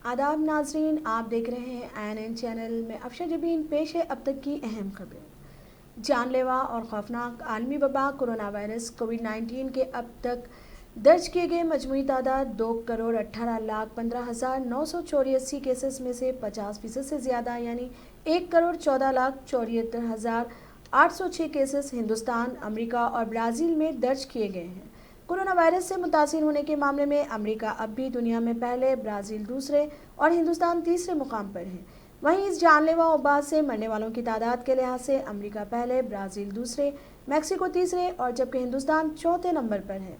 आदाब नाजरीन, आप देख रहे हैं ANN चैनल में। अफशर जबीन पेश है अब तक की अहम खबरें। जानलेवा और खौफनाक आलमी वबा कोरोना वायरस कोविड-19 के अब तक दर्ज किए गए मजमूई तादाद 2,18,15,984 केसेस में से 50% से ज़्यादा यानी 1,14,74,806 केसेस हिंदुस्तान, अमेरिका और ब्राज़ील में दर्ज किए गए हैं। कोरोना वायरस से मुतासिर होने के मामले में अमेरिका अब भी दुनिया में पहले, ब्राज़ील दूसरे और हिंदुस्तान तीसरे मुकाम पर है। वहीं इस जानलेवा वबा से मरने वालों की तादाद के लिहाज से अमेरिका पहले, ब्राज़ील दूसरे, मैक्सिको तीसरे और जबकि हिंदुस्तान चौथे नंबर पर है।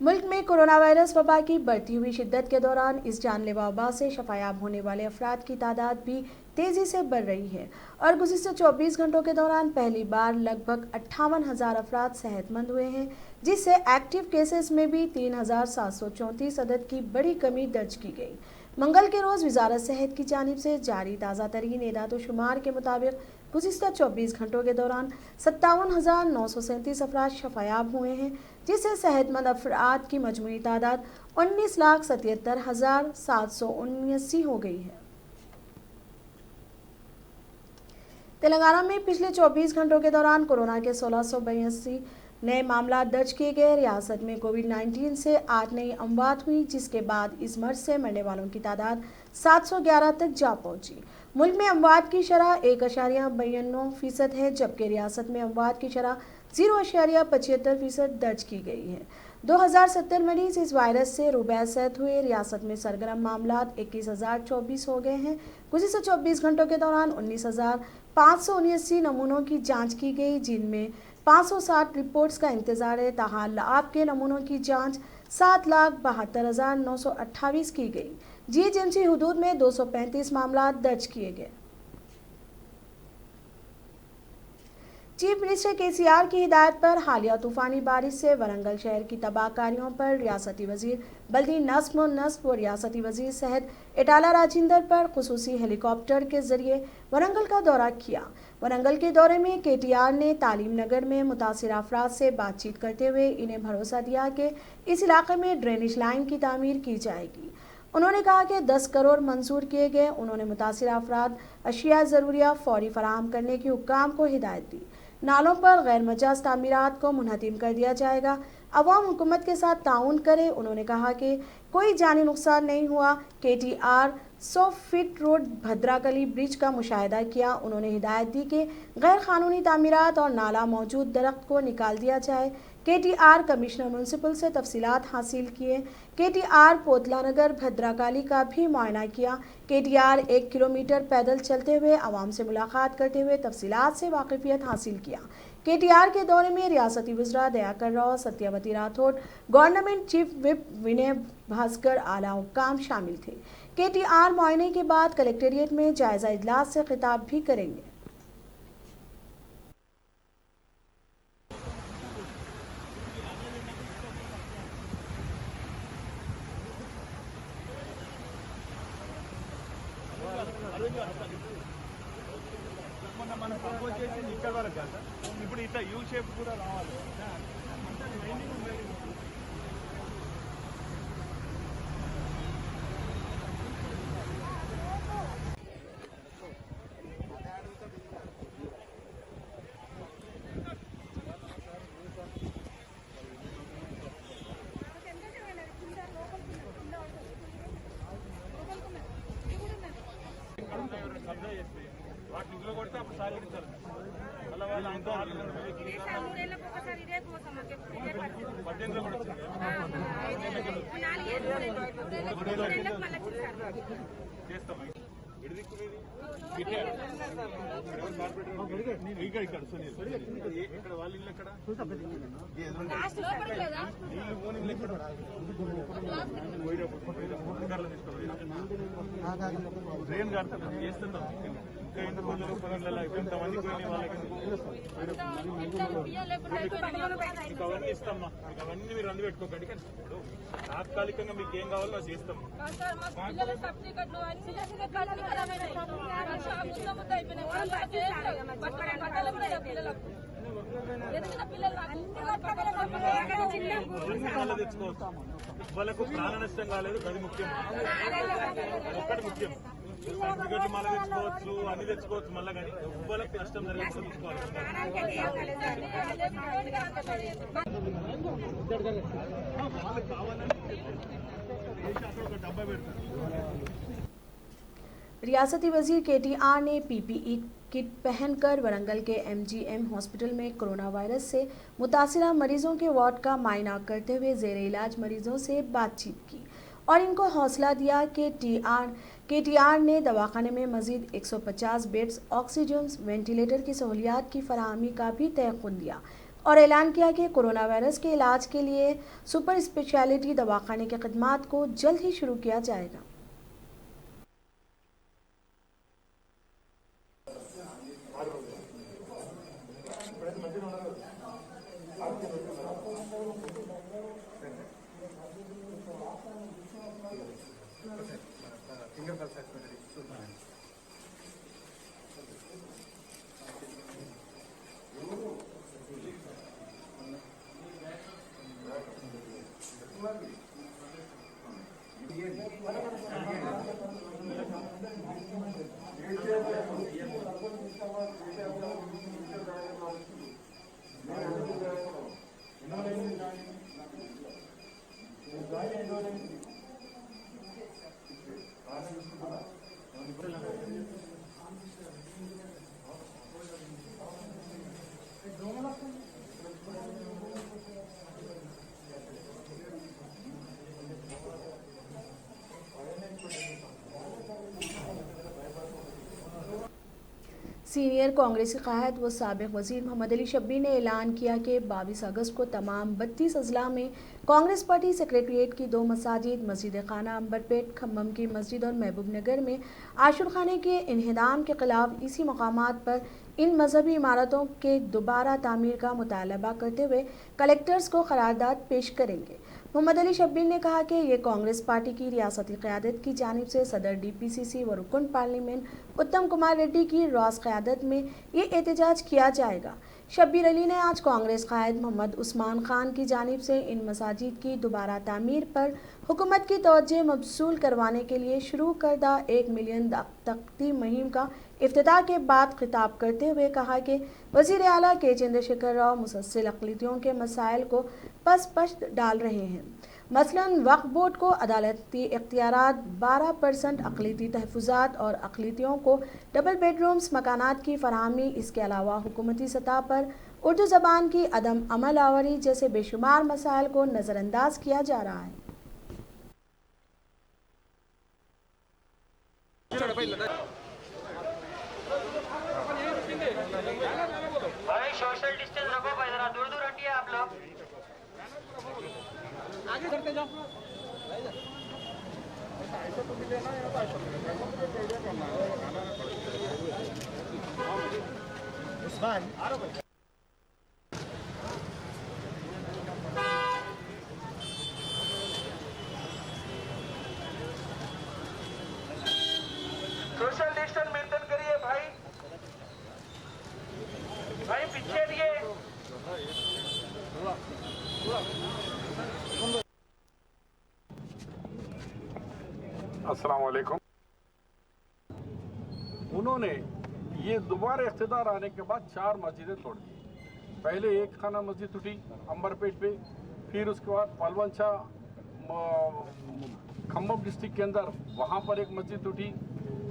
मुल्क में कोरोना वायरस वबा की बढ़ती हुई शिद्दत के दौरान इस जानलेवा वबा से शफायाब होने वाले अफराद की तादाद भी तेज़ी से बढ़ रही है और गुज़िश्ता 24 घंटों के दौरान पहली बार लगभग 58,000 अफराद सेहतमंद हुए हैं, जिससे एक्टिव केसेस में भी 3,734 अदद की बड़ी कमी दर्ज की गई। मंगल के रोज़ वजारत सेहत की जानिब से जारी ताज़ा तरीन एदाद-ओ-शुमार के मुताबिक गुज़िश्ता 24 घंटों के दौरान 57,937 अफराद शफायाब हुए हैं, जिससे सेहतमंद अफराद की मजमूई तादाद 19,77,779 हो गई है। तेलंगाना में पिछले 24 घंटों के दौरान कोरोना के 1682 नए मामला दर्ज किए गए। रियासत में कोविड-19 से 8 नई अमवात हुई, जिसके बाद इस मर्ज से मरने वालों की तादाद 711 तक जा पहुंची। मुल्क में अमवात की शरह 1.92% है, जबकि रियासत में अमवात की शरह 0.75% दर्ज की गई है। 2070 मरीज इस वायरस से रूबैसत हुए। रियासत में सरगर्म मामला 21,024 हो गए हैं। गुज़िश्ता 24 घंटों के दौरान 19,579 नमूनों की जांच की गई, जिनमें 560 रिपोर्ट्स का इंतजार है। ताहाल लाभ के नमूनों की जांच 7,72,928 की गई। जीएचएमसी हुदूद में 235 मामला दर्ज किए गए। चीफ मिनिस्टर केसीआर की हिदायत पर हालिया तूफानी बारिश से वरंगल शहर की तबाहकारियों पर रियासती वजीर बल्दी नस्म व रियासती वजीर सेहत इटाला राजेंद्र पर खुसूसी हेलीकॉप्टर के जरिए वरंगल का दौरा किया। वरंगल के दौरे में केटीआर ने तालीम नगर में मुतासिर अफराद से बातचीत करते हुए इन्हें भरोसा दिया कि इस इलाके में ड्रेनेज लाइन की तामीर की जाएगी। उन्होंने कहा कि 10 करोड़ मंजूर किए गए। उन्होंने मुतासिर अफराद अशिया ज़रूरिया फौरी फराहम करने की हुक्काम को हिदायत दी। नालों पर गैर मजाज तामीरात को मुनहतिम कर दिया जाएगा। अवाम हुकूमत के साथ ताउन करे। उन्होंने कहा कि कोई जानी नुकसान नहीं हुआ। केटीआर 100 फीट रोड भद्राकली ब्रिज का मुशाहिदा किया। उन्होंने हिदायत दी कि गैर कानूनी तामीरात और नाला मौजूद दरख्त को निकाल दिया जाए। केटीआर कमिश्नर म्यूनसिपल से तफसीलात हासिल किए। केटीआर पोतला नगर भद्राकाली का भी मुआयना किया। केटीआर 1 किलोमीटर पैदल चलते हुए आवाम से मुलाकात करते हुए तफसीलात से वाकिफियत हासिल किया। केटीआर के दौरे में रियासती वज़रा Dayakar Rao, Satyavathi Rathod, government chief whip Vinay Bhaskar, आला हुक्काम शामिल थे। केटीआर मुआयने के बाद कलेक्टेरिएट में जायजा इजलास से खिताब भी करेंगे। మనం ప్రపోజ్ చేసింది ఇక్కడ వరకు కాదు, ఇప్పుడు ఇట్లా యూ షేప్ కూడా రావాలి. వాటి ఇంట్లో కొడితే అప్పుడు సార్ ఇస్తారు అలా వాళ్ళు అంతా 18 కూడా చేస్తాం. ఇక్కడ సునీల్ ఇక్కడ వాళ్ళ ఇల్లు ఎక్కడ నీళ్ళు పోనీ ఎక్కడ ట్రైన్ కడతాం చేస్తున్నాం. ఇంకా ఎందుకు ఎంతమంది పోయిన వాళ్ళకి మీకు అవన్నీ ఇస్తామ్మా. మీకు అవన్నీ మీరు అందు పెట్టుకోకండి. కానీ తాత్కాలికంగా మీకు ఏం కావాలో అది చేస్తాం. మళ్ళీ తెచ్చుకోవచ్చు. వాళ్ళకు ప్రాణ నష్టం కాలేదు, అది ముఖ్యం. ఒక్కటి ముఖ్యం. సర్టిఫికెట్లు మళ్ళీ తెచ్చుకోవచ్చు, అన్ని తెచ్చుకోవచ్చు మళ్ళీ, కానీ వాళ్ళకి నష్టం జరగకుండా చూసుకోవాలి. रियासती वजीर KTR ने PPE किट पहनकर वरंगल के MGM हॉस्पिटल में कोरोना वायरस से मुतासिरा मरीजों के वार्ड का मायना करते हुए जेरे इलाज मरीजों से बातचीत की और इनको हौसला दिया कि KTR ने दवाखाने में मजीद 150 बेड्स, ऑक्सीजन, वेंटिलेटर की सहूलियात की फराहमी का भी तयक़ुन दिया और ऐलान किया कि कोरोना वायरस के इलाज के लिए सुपर स्पेशलिटी दवाखाने की खदमात को जल्द ही शुरू किया जाएगा। सीनियर कांग्रेसी कायद व साबिक वजीर मोहम्मद अली शब्बीर ने ऐलान किया कि 22 अगस्त को तमाम 32 अजला में कांग्रेस पार्टी सेक्रेटरीट की 2 मसाजिद, मस्जिद खाना अंबरपेट, खम्मम की मस्जिद और महबूब नगर में आशुर खाने के इन्हदाम के खिलाफ इसी मकामात पर इन मजहबी इमारतों के दोबारा तामीर का मुतालबा करते हुए कलेक्टर्स को करारदाद पेश करेंगे। मोहम्मद अली शब्बीर ने कहा कि ये कांग्रेस पार्टी की रियासती क़यादत की जानिब से सदर DPCC व रुकन पार्लियामेंट उत्तम कुमार रेड्डी की रास क़यादत में ये एहतजाज किया जाएगा। शब्बीर अली ने आज कांग्रेस कायद मोहम्मद उस्मान खान की जानिब से इन मसाजिद की दोबारा तामीर पर हुकूमत की तवज्जो मबसूल करवाने के लिए शुरू करदा 1 मिलियन तख्ती मुहिम का इफ्तिताह के बाद खिताब करते हुए कहा कि वज़ीर आला के चंद्रशेखर राव मुसलसल अक़लियतों के मसाइल को पस डाल रहे हैं। मसलन वक्फ बोर्ड को अदालती इख्तियारात, 12% अक़लियती तहफ़्फ़ुज़ात और अक़लियतियों को डबल बेडरूम्स मकानात की फराहमी, इसके अलावा हुकूमती सतह पर उर्दू ज़बान की अदम अमल आवरी जैसे बेशुमार मसाइल को नज़रअंदाज किया जा रहा है। सोशल डिस्टेंस रखो भाई, जरा दूर दूर हटिए आप लोग। आगे करते जाओ। सोशल डिस्टेंस मेंटेन करिए भाई, भाई पीछे दिए। अस्सलाम वालेकुम। उन्होंने ये दोबारा इख्तिदार आने के बाद 4 मस्जिदें तोड़ दी। पहले एक खाना मस्जिद टूटी अंबरपेट पे, फिर उसके बाद पालवंशा खम्मम डिस्ट्रिक्ट के अंदर वहाँ पर एक मस्जिद टूटी,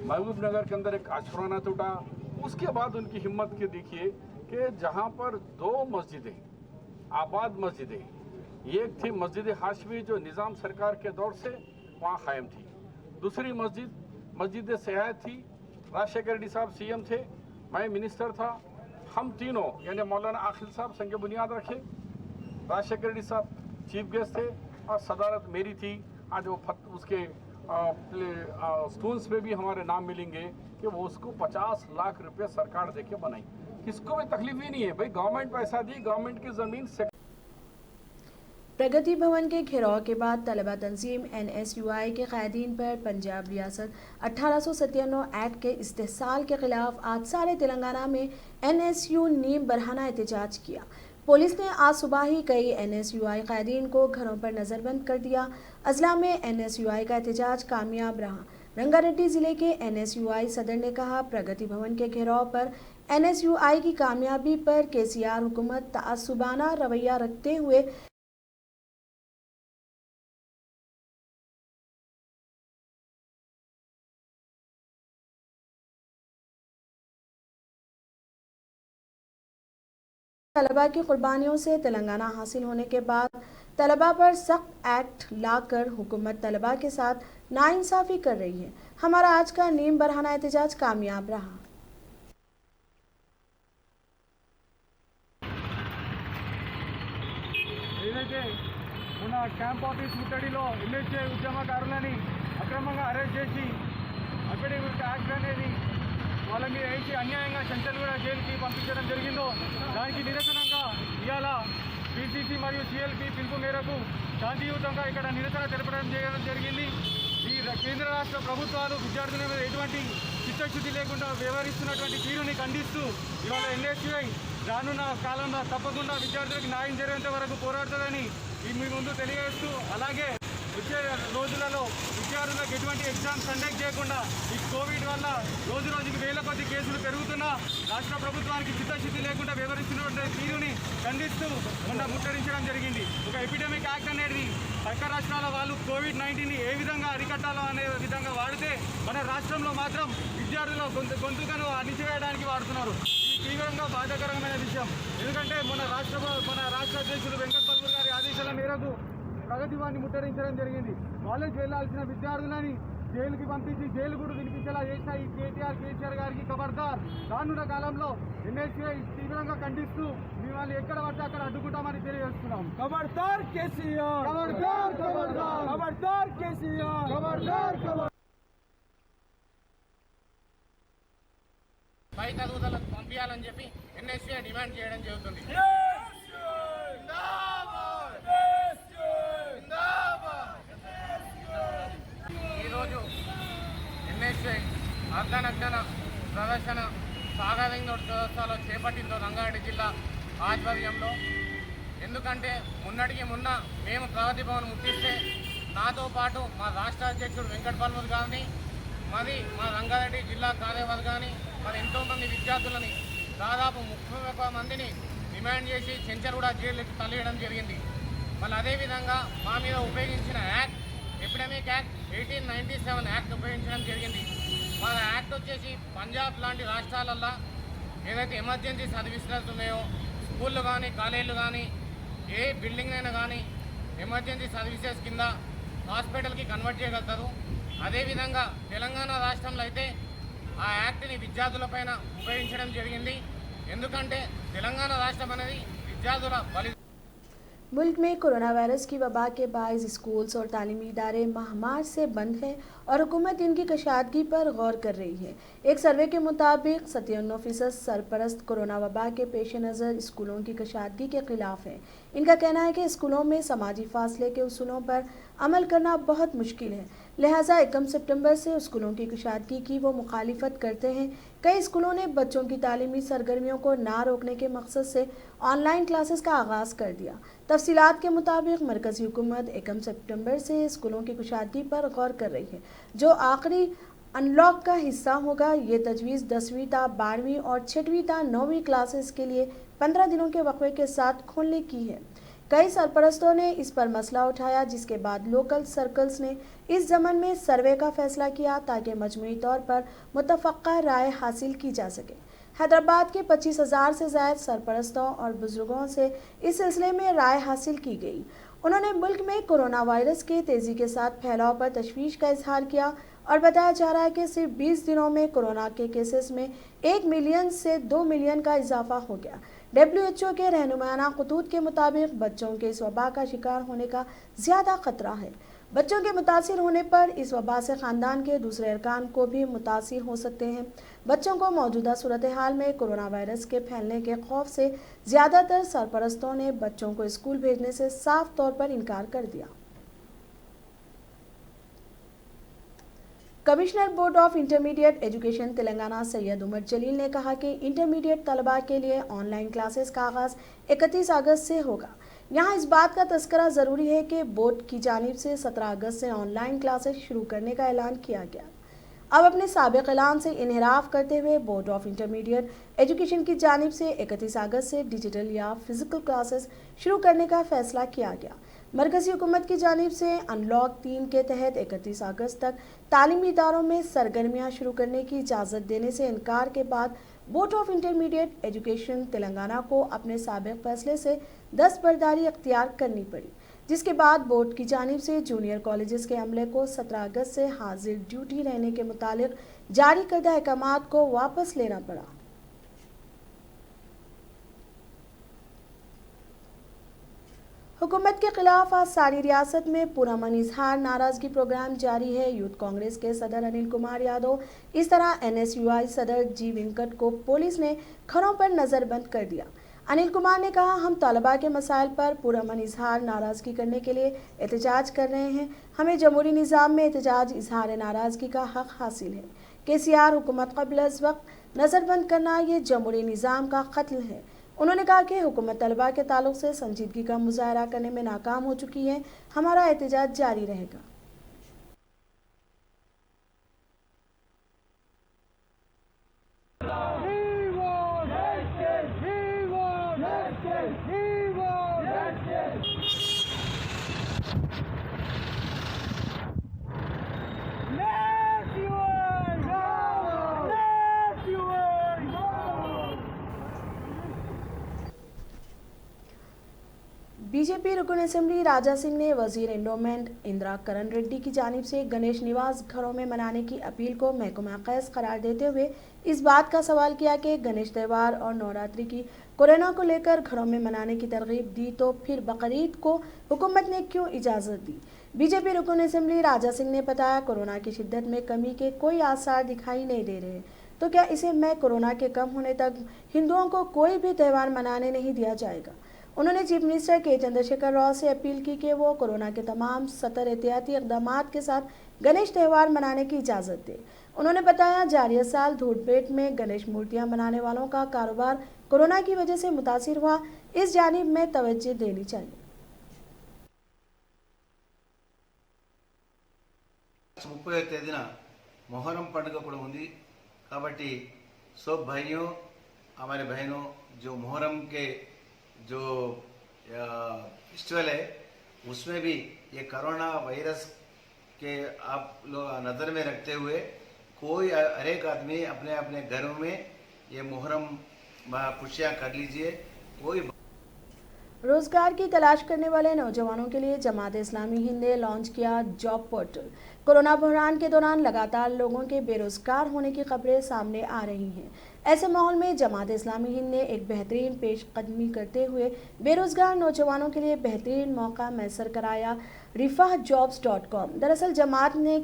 महबूब नगर के अंदर एक आशुराना टूटा। उसके बाद उनकी हिम्मत के देखिए कि जहाँ पर 2 मस्जिदें, आबाद मस्जिदें, एक थी मस्जिद हाशमी जो निज़ाम सरकार के दौर से वहाँ कायम थी, दूसरी मस्जिद सयाहत थी, राजशेखर रेड्डी साहब CM थे, मैं मिनिस्टर था, हम तीनों यानी मौलाना आखिल साहब संग बुनियाद रखे, राजशेखर रेड्डी साहब चीफ गेस्ट थे और सदारत मेरी थी। आज वो उसके स्टूल्स पे भी हमारे नाम मिलेंगे कि वो उसको 50 लाख रुपए सरकार देके बनाई। किसको भी तकलीफ ही नहीं है भाई, गवर्नमेंट पैसा दी, गवर्नमेंट की ज़मीन से। प्रगति भवन के घेराव के बाद तलबा तंजीम NSUI के कैदीन पर पंजाब रियासत 1897 एक्ट के इस्तेहसाल के खिलाफ आज सारे तेलंगाना में NSU नीम बरहाना एहतजाज किया। पुलिस ने आज सुबह ही कई NSUI कैदीन को घरों पर नज़रबंद कर दिया। अजला में NSUI का एहतजाज कामयाब रहा। रंगारेड्डी जिले के NSUI सदर ने कहा, प्रगति भवन के घेराव पर NSUI की कामयाबी पर KCR हुकूमत तासुबाना रवैया रखते हुए तलबा की कुर्बानियों से तेलंगाना हासिल होने के बाद तलबा पर सख्त एक्ट लाकर हुकूमत तलबा के साथ नाइंसाफ़ी कर रही है। हमारा आज का नीम बरहाना एहतजाज कामयाब रहा। క్యాంప్ ఆఫీస్ ముట్టడిలో ఎమ్మెల్యే ఉద్యమకారులని అక్రమంగా అరెస్ట్ చేసి అఫిడవిట్ యాక్ట్ అనేది వాళ్ళ మీద వేసి అన్యాయంగా చెంచల్గూడ జైలుకి పంపించడం జరిగిందో దానికి నిరసనంగా ఇవాళ PCC మరియు CLP పిలుపు మేరకు శాంతియుతంగా ఇక్కడ నిరసన తెలపడం జరిగింది। ఈ కేంద్ర రాష్ట్ర ప్రభుత్వాలు విద్యార్థుల మీద ఎటువంటి చిత్తశుద్ధి లేకుండా వ్యవహరిస్తున్నటువంటి తీరుని ఖండిస్తూ ఇవాళ NSUI రానున్న కాలంలో తప్పకుండా విద్యార్థులకు న్యాయం జరిగేంత వరకు పోరాడుతుందని మీ ముందు తెలియజేస్తూ, అలాగే వచ్చే రోజులలో విద్యార్థులకు ఎటువంటి ఎగ్జామ్స్ కండక్ట్ చేయకుండా ఈ కోవిడ్ వల్ల రోజు రోజుకి వేల కొద్ది కేసులు పెరుగుతున్నా రాష్ట్ర ప్రభుత్వానికి చిత్తశుద్ధి లేకుండా వ్యవహరిస్తున్నటువంటి తీరుని ఖండిస్తూ మొన్న ముట్టడించడం జరిగింది। ఒక ఎపిడమిక్ యాక్ట్ అనేది పక్క రాష్ట్రాల వాళ్ళు COVID-19ని ఏ విధంగా అరికట్టాలో అనే విధంగా వాడితే మన రాష్ట్రంలో మాత్రం విద్యార్థుల గొంతుకను అణిచివేయడానికి వాడుతున్నారు। ఇది తీవ్రంగా బాధాకరమైన విషయం। ఎందుకంటే మన రాష్ట్ర అధ్యక్షులు వెంకటపల్మూర్ గారి ఆదేశాల మేరకు ప్రగతి భవన్ని ముట్టడించడం జరిగింది। కాలేజ్ వెళ్లాల్సిన విద్యార్థులని జైలుకి పంపించి జైలు కూడా వినిపించేలా చేసిన ఈ KCR గారికి ఖబర్దార్। రానున్న కాలంలో NSUI తీవ్రంగా ఖండిస్తూ మిమ్మల్ని ఎక్కడ పడితే అక్కడ అడ్డుకుంటామని తెలియజేస్తున్నాం। ఖబర్దార్ KCR, ఖబర్దార్ ఖబర్దార్, ఖబర్దార్ KCR, ఖబర్దార్ ఖబర్దార్। పై చదువులకు పంపించాలని చెప్పి NSUI డిమాండ్ చేయడం జరుగుతుంది। ఈరోజు NSUI అర్ధనగ్న ప్రదర్శన సాగరంగోత్సవాలు చేపట్టిందో రంగారెడ్డి జిల్లా ఆధ్వర్యంలో। ఎందుకంటే మొన్నటికి మొన్న మేము ప్రగతి భవన్ ముట్టిస్తే నాతో పాటు మా రాష్ట్ర అధ్యక్షుడు వెంకటపల్మూర్ గారిని మరి మా రంగారెడ్డి జిల్లా కార్యవర్గాన్ని మరి ఎంతోమంది విద్యార్థులని దాదాపు 31 మందిని డిమాండ్ చేసి చెంచల్గూడ జైలుకి తరలించడం జరిగింది। మళ్ళీ అదేవిధంగా మా మీద ఉపయోగించిన యాక్ట్ ఎపిడమిక్ యాక్ట్ 1897 యాక్ట్ ఉపయోగించడం జరిగింది। మన యాక్ట్ వచ్చేసి పంజాబ్ లాంటి రాష్ట్రాలల్లో ఏదైతే ఎమర్జెన్సీ సర్వీసెస్ ఉన్నాయో స్కూళ్ళు కానీ కాలేజీలు కానీ ఏ బిల్డింగ్ అయినా కానీ ఎమర్జెన్సీ సర్వీసెస్ కింద హాస్పిటల్కి కన్వర్ట్ చేయగలుగుతారు। అదేవిధంగా తెలంగాణ రాష్ట్రంలో అయితే ఆ యాక్ట్ని విద్యార్థులపైన ఉపయోగించడం జరిగింది। ఎందుకంటే తెలంగాణ రాష్ట్రం అనేది విద్యార్థుల బలి। मुल्क में कोरोना वायरस की वबा के बायस स्कूल्स और तालीमी इदारे माह मार्च से बंद हैं और हुकूमत इनकी कशादगी पर गौर कर रही है। एक सर्वे के मुताबिक 57% सरपरस्त कोरोना वबा के पेश नज़र स्कूलों की कशादगी के खिलाफ हैं। इनका कहना है कि स्कूलों में समाजी फासले के उसूलों पर अमल करना बहुत मुश्किल है, लिहाजा 1 सितंबर से स्कूलों की कशादगी की वो मुखालिफत करते हैं। कई स्कूलों ने बच्चों की तालीमी सरगर्मियों को ना रोकने के मकसद से ऑनलाइन क्लासेस का आगाज़ कर दिया। तफसीलात के मुताबिक मरकज़ी हुकूमत 1 सितंबर से स्कूलों की कुशादगी पर गौर कर रही है, जो आखिरी अनलॉक का हिस्सा होगा। ये तजवीज़ 10वीं ता 12वीं और 6वीं ता 9वीं क्लासेस के लिए 15 दिनों के वक्फे के साथ खोलने की है। कई सरपरस्तों ने इस पर मसला उठाया, जिसके बाद लोकल सर्कल्स ने इस ज़मन में सर्वे का फैसला किया ताकि मजमूई तौर पर मुतफ़क्का राय हासिल की जा सके। हैदराबाद के 25,000 से ज़ायद सरपरस्तों और बुजुर्गों से इस सिलसिले में राय हासिल की गई। उन्होंने मुल्क में कोरोना वायरस के तेज़ी के साथ फैलाव पर तशवीश का इजहार किया और बताया जा रहा है कि सिर्फ 20 दिनों में कोरोना के केसेस में 1 मिलियन से 2 मिलियन का इजाफा हो गया। WHO के रहनुमाना खतूत के मुताबिक बच्चों के इस वबा का शिकार होने का ज़्यादा ख़तरा है। बच्चों के मुतासिर होने पर इस वबा से ख़ानदान के दूसरे अरकान को भी मुतासिर हो सकते हैं। बच्चों को मौजूदा सूरत हाल में कोरोना वायरस के फैलने के खौफ से ज़्यादातर सरपरस्तों ने बच्चों को स्कूल भेजने से साफ तौर पर इनकार कर दिया। Commissioner board of intermediate education Telangana Syed Umar Jalil ने कहा कि इंटरमीडिएट तलबा के लिए ऑनलाइन क्लासेस का आगाज़ 31 अगस्त से होगा। यहाँ इस बात का तस्करा ज़रूरी है कि बोर्ड की जानिब से 17 अगस्त से ऑनलाइन क्लासेस शुरू करने का ऐलान किया गया। अब अपने साबिक़ ऐलान से इन्हिराफ करते हुए बोर्ड ऑफ इंटरमीडिएट एजुकेशन की जानिब से 31 अगस्त से डिजिटल या फिजिकल क्लासेस शुरू करने का फैसला किया गया। मरकज़ी हुकूमत की जानिब से अनलॉक 3 के तहत 31 अगस्त तक तालीमी इदारों में सरगर्मियाँ शुरू करने की इजाज़त देने से इनकार के बाद board of intermediate education Telangana को अपने साबिक़ फैसले से दस्तबरदारी अख्तियार करनी पड़ी, जिसके बाद बोर्ड की जानिब से जूनियर कॉलेजेस के अमले को 17 अगस्त से हाजिर ड्यूटी रहने के मुतालिक जारी करदा अहकामात को वापस लेना पड़ा। हुकूमत के खिलाफ आज सारी रियासत में पुरअमन इजहार नाराजगी प्रोग्राम जारी है। यूथ कांग्रेस के सदर अनिल कुमार यादव, इस तरह NSUI सदर जी वेंकट को पुलिस ने घरों पर नज़रबंद कर दिया। अनिल कुमार ने कहा, हम तलबा के मसाइल पर पुरअमन इजहार नाराजगी करने के लिए एहतजाज कर रहे हैं। हमें जमहूरी निज़ाम में एहतजाज इजहार नाराजगी का हक हासिल है। KCR हुकूमत क़ब्ल अज़ वक्त नज़रबंद करना ये जमहूरी निज़ाम का कत्ल है। उन्होंने कहा कि हुकूमत तलबा के ताल्लुक से संजीदगी का मुजाहरा करने में नाकाम हो चुकी है। हमारा एहतजाज जारी रहेगा। बीजेपी रुकन असेंबली राजा सिंह ने वजीर एंडोमेंट इंदिरा करण रेड्डी की जानिब से गणेश निवास घरों में मनाने की अपील को महकमा कैस करार देते हुए इस बात का सवाल किया कि गणेश त्यौहार और नवरात्रि की कोरोना को लेकर घरों में मनाने की तरगीब दी तो फिर बकरीद को हुकूमत ने क्यों इजाज़त दी। बीजेपी रुकन असेंबली राजा सिंह ने बताया, कोरोना की शिद्दत में कमी के कोई आसार दिखाई नहीं दे रहे, तो क्या इसे मैं कोरोना के कम होने तक हिंदुओं को कोई भी त्यौहार मनाने नहीं दिया जाएगा। उन्होंने चीफ मिनिस्टर के चंद्रशेखर राव से अपील की कि वो कोरोना के तमाम सतर एहतियाती इक़दामात के साथ गणेश त्यौहार मनाने की इजाज़त दे। उन्होंने बताया, जारिया साल धूलपेट में गणेश मूर्तियां बनाने वालों का कारोबार कोरोना की वजह से मुतासिर हुआ, इस जानिब में तवज्जो देनी चाहिए। 30వ తేదీన మొహరం పండుగ కూడా ఉంది కాబట్టి सब भाइयों, हमारे बहनों, जो मुहर्रम के जो फेस्टिवल है उसमें भी ये कोरोना वायरस के आप लोग नज़र में रखते हुए कोई हर एक आदमी अपने अपने घरों में ये मुहर्रम खुशियाँ कर लीजिए। कोई रोजगार की तलाश करने वाले नौजवानों के लिए जमात इस्लामी हिंद ने लॉन्च किया जॉब पोर्टल। कोरोना बहरान के दौरान लगातार लोगों के बेरोजगार होने की खबरें सामने आ रही हैं। ऐसे माहौल में जमात इस्लामी हिंद ने एक बेहतरीन पेशकदमी करते हुए बेरोजगार नौजवानों के लिए बेहतरीन मौका मैसर कराया। rifahjobs.com दरअसल जमात ने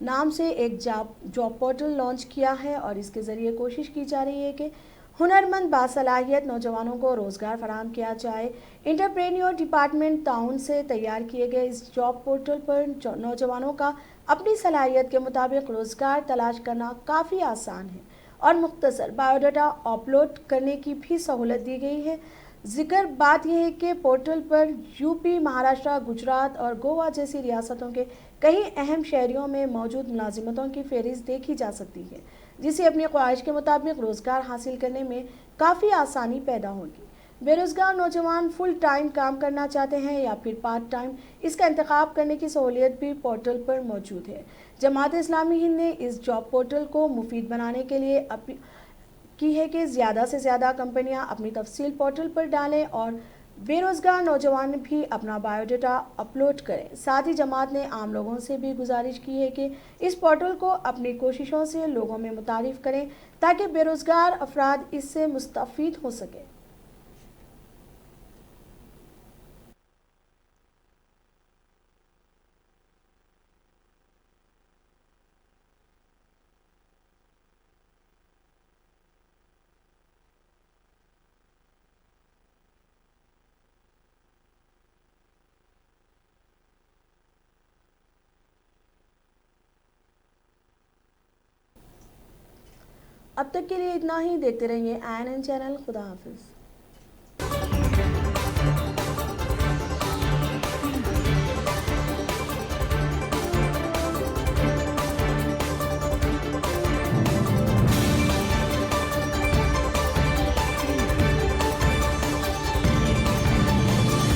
नाम से एक जॉब पोर्टल लॉन्च किया है और इसके ज़रिए कोशिश की जा रही है कि हुनरमंद बासलाहियत नौजवानों को रोज़गार फराहम किया जाए। इंटरप्रेन्योर डिपार्टमेंट ताउन से तैयार किए गए इस जॉब पोर्टल पर नौजवानों का अपनी सलाहियत के मुताबिक रोज़गार तलाश करना काफ़ी आसान है और मुख्तसर बायोडाटा अपलोड करने की भी सहूलत दी गई है। जिक्र बात यह है कि पोर्टल पर यूपी, महाराष्ट्र, गुजरात और गोवा जैसी रियासतों के कई अहम शहरों में मौजूद मुलाजिमतों की फहरिस्त देखी जा सकती है, जिससे अपनी ख्वाहिश के मुताबिक रोज़गार हासिल करने में काफ़ी आसानी पैदा होगी। बेरोज़गार नौजवान फुल टाइम काम करना चाहते हैं या फिर पार्ट टाइम, इसका इंतखाब करने की सहूलियत भी पोर्टल पर मौजूद है। जमात इस्लामी हिंद ने इस जॉब पोर्टल को मुफीद बनाने के लिए की है कि ज़्यादा से ज़्यादा कंपनियां अपनी तफसील पोर्टल पर डालें और बेरोज़गार नौजवान भी अपना बायोडाटा अपलोड करें। साथ ही जमात ने आम लोगों से भी गुजारिश की है कि इस पोर्टल को अपनी कोशिशों से लोगों में मुतारिफ करें ताकि बेरोज़गार अफराद इससे मुस्तफ़ीद हो सकें। अब तक के लिए इतना ही। देखते रहिए INN चैनल। खुदा हाफिज।